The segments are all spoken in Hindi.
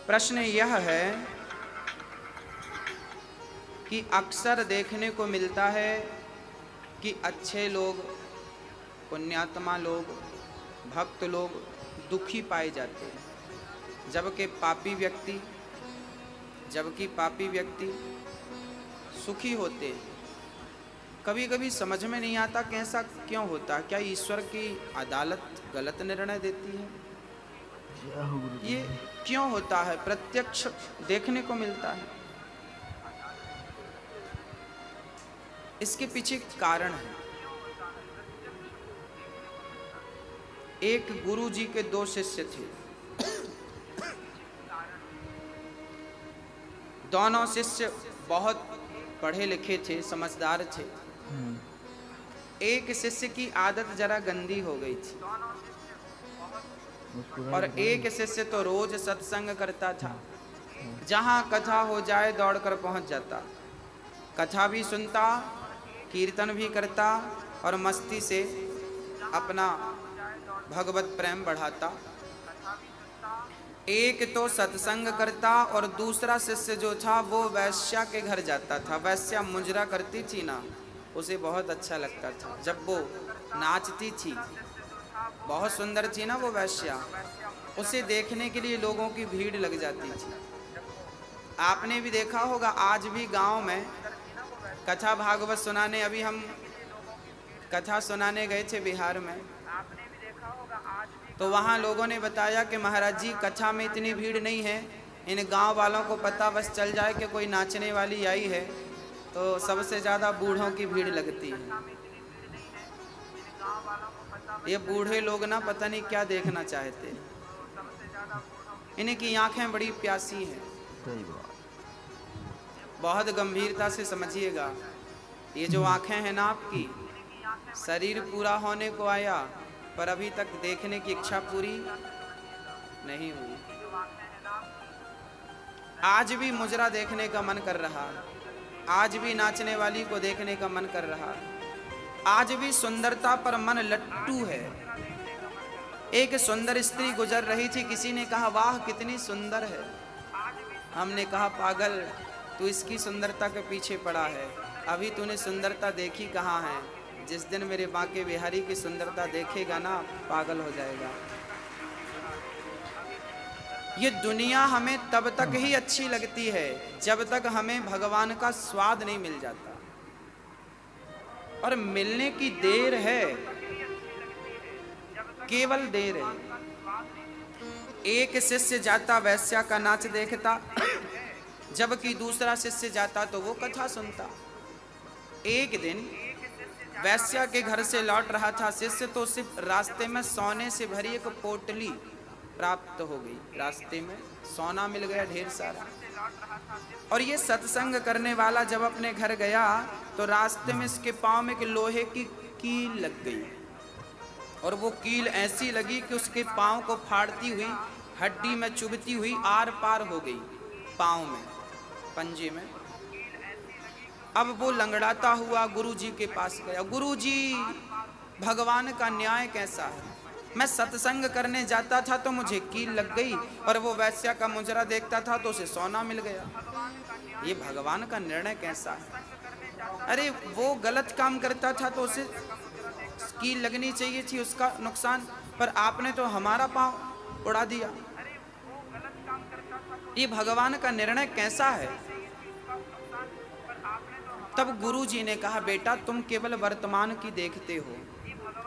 प्रश्न यह है कि अक्सर देखने को मिलता है कि अच्छे लोग, पुण्यात्मा लोग, भक्त लोग दुखी पाए जाते हैं, जबकि पापी व्यक्ति सुखी होते हैं। कभी कभी समझ में नहीं आता कि ऐसा क्यों होता। क्या ईश्वर की अदालत गलत निर्णय देती है? ये क्यों होता है? प्रत्यक्ष देखने को मिलता है। इसके पीछे कारण है। एक गुरु जी के 2 शिष्य थे। दोनों शिष्य बहुत पढ़े लिखे थे, समझदार थे। एक शिष्य की आदत जरा गंदी हो गई थी और एक शिष्य तो रोज सत्संग करता था। जहां कथा हो जाए दौड़कर पहुंच जाता, कथा भी सुनता, कीर्तन भी करता और मस्ती से अपना भगवत प्रेम बढ़ाता। एक तो सत्संग करता और दूसरा शिष्य जो था वो वैश्या के घर जाता था। वैश्या मुजरा करती थी ना, उसे बहुत अच्छा लगता था जब वो नाचती थी। बहुत सुंदर थी ना वो वैश्या, उसे देखने के लिए लोगों की भीड़ लग जाती थी। आपने भी देखा होगा, आज भी गांव में कथा भागवत सुनाने, अभी हम कथा सुनाने गए थे बिहार में, तो वहाँ लोगों ने बताया कि महाराज जी कथा में इतनी भीड़ नहीं है, इन गांव वालों को पता बस चल जाए कि कोई नाचने वाली आई है तो सबसे ज़्यादा बूढ़ों की भीड़ लगती है। ये बूढ़े लोग ना पता नहीं क्या देखना चाहते, इनकी आंखें बड़ी प्यासी हैं। बहुत गंभीरता से समझिएगा, ये जो आंखें हैं ना आपकी, शरीर पूरा होने को आया पर अभी तक देखने की इच्छा पूरी नहीं हुई। आज भी मुजरा देखने का मन कर रहा, आज भी नाचने वाली को देखने का मन कर रहा, आज भी सुंदरता पर मन लट्टू है। एक सुंदर स्त्री गुजर रही थी, किसी ने कहा वाह कितनी सुंदर है। हमने कहा पागल, तू इसकी सुंदरता के पीछे पड़ा है, अभी तूने सुंदरता देखी कहाँ है। जिस दिन मेरे बांके बिहारी की सुंदरता देखेगा ना, पागल हो जाएगा। ये दुनिया हमें तब तक ही अच्छी लगती है जब तक हमें भगवान का स्वाद नहीं मिल जाता, और मिलने की देर है, केवल देर है। एक शिष्य जाता वैश्या का नाच देखता, जबकि दूसरा शिष्य जाता तो वो कथा सुनता। एक दिन वैश्या के घर से लौट रहा था शिष्य, तो सिर्फ रास्ते में सोने से भरी एक पोटली प्राप्त हो गई। रास्ते में सोना मिल गया ढेर सारा। और ये सत्संग करने वाला जब अपने घर गया तो रास्ते में इसके पांव में एक लोहे की कील लग गई, और वो कील ऐसी लगी कि उसके पांव को फाड़ती हुई, हड्डी में चुभती हुई आर पार हो गई पांव में, पंजे में। अब वो लंगड़ाता हुआ गुरुजी के पास गया। गुरुजी, भगवान का न्याय कैसा है? मैं सत्संग करने जाता था तो मुझे कील लग गई, और वो वैश्या का मुजरा देखता था तो उसे सोना मिल गया। ये भगवान का निर्णय कैसा है? अरे वो गलत काम करता था तो उसे कील लगनी चाहिए थी, उसका नुकसान, पर आपने तो हमारा पांव उड़ा दिया। ये भगवान का निर्णय कैसा है? तब गुरुजी ने कहा, बेटा तुम केवल वर्तमान की देखते हो,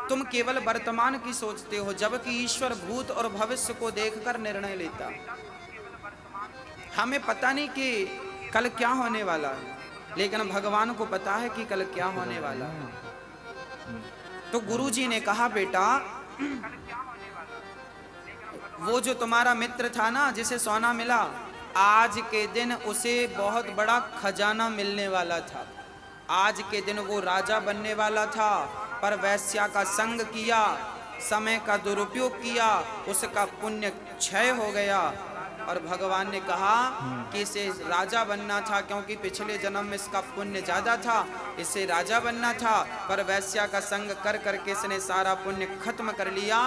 तुम केवल वर्तमान की सोचते हो, जबकि ईश्वर भूत और भविष्य को देखकर निर्णय लेता। हमें पता नहीं कि कल क्या होने वाला है, लेकिन भगवान को पता है कि कल क्या होने वाला है। तो गुरुजी ने कहा, बेटा वो जो तुम्हारा मित्र था ना जिसे सोना मिला, आज के दिन उसे बहुत बड़ा खजाना मिलने वाला था। आज के दिन वो राजा बनने वाला था, पर वैश्या का संग किया, समय का दुरुपयोग किया, उसका पुण्य क्षय हो गया। और भगवान ने कहा कि इसे राजा बनना था, क्योंकि पिछले जन्म में इसका पुण्य ज़्यादा था, इसे राजा बनना था, पर वैश्या का संग कर करके इसने सारा पुण्य खत्म कर लिया।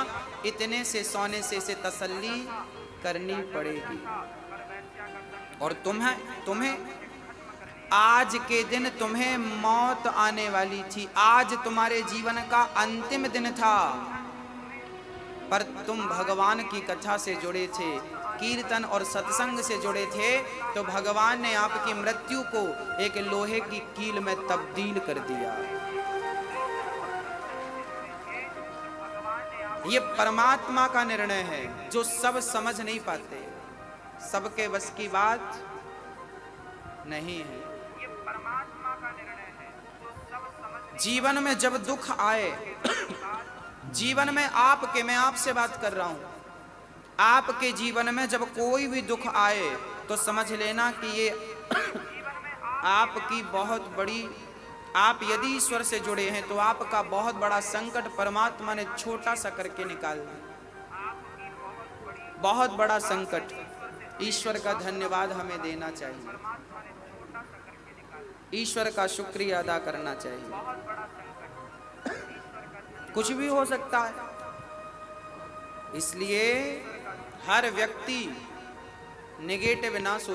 इतने से सोने से इसे तसल्ली करनी पड़ेगी। और तुम्हें आज के दिन तुम्हें मौत आने वाली थी, आज तुम्हारे जीवन का अंतिम दिन था, पर तुम भगवान की कथा से जुड़े थे, कीर्तन और सत्संग से जुड़े थे, तो भगवान ने आपकी मृत्यु को एक लोहे की कील में तब्दील कर दिया। ये परमात्मा का निर्णय है जो सब समझ नहीं पाते, सबके बस की बात नहीं है। जीवन में जब दुख आए, जीवन में आपके, मैं आपसे बात कर रहा हूं, आपके जीवन में जब कोई भी दुख आए तो समझ लेना कि ये आपकी बहुत बड़ी, आप यदि ईश्वर से जुड़े हैं तो आपका बहुत बड़ा संकट परमात्मा ने छोटा सा करके निकाल दिया। बहुत बड़ा संकट, ईश्वर का धन्यवाद हमें देना चाहिए, ईश्वर का शुक्रिया अदा करना चाहिए। कुछ भी हो सकता है, इसलिए हर व्यक्ति नेगेटिव ना सोचे।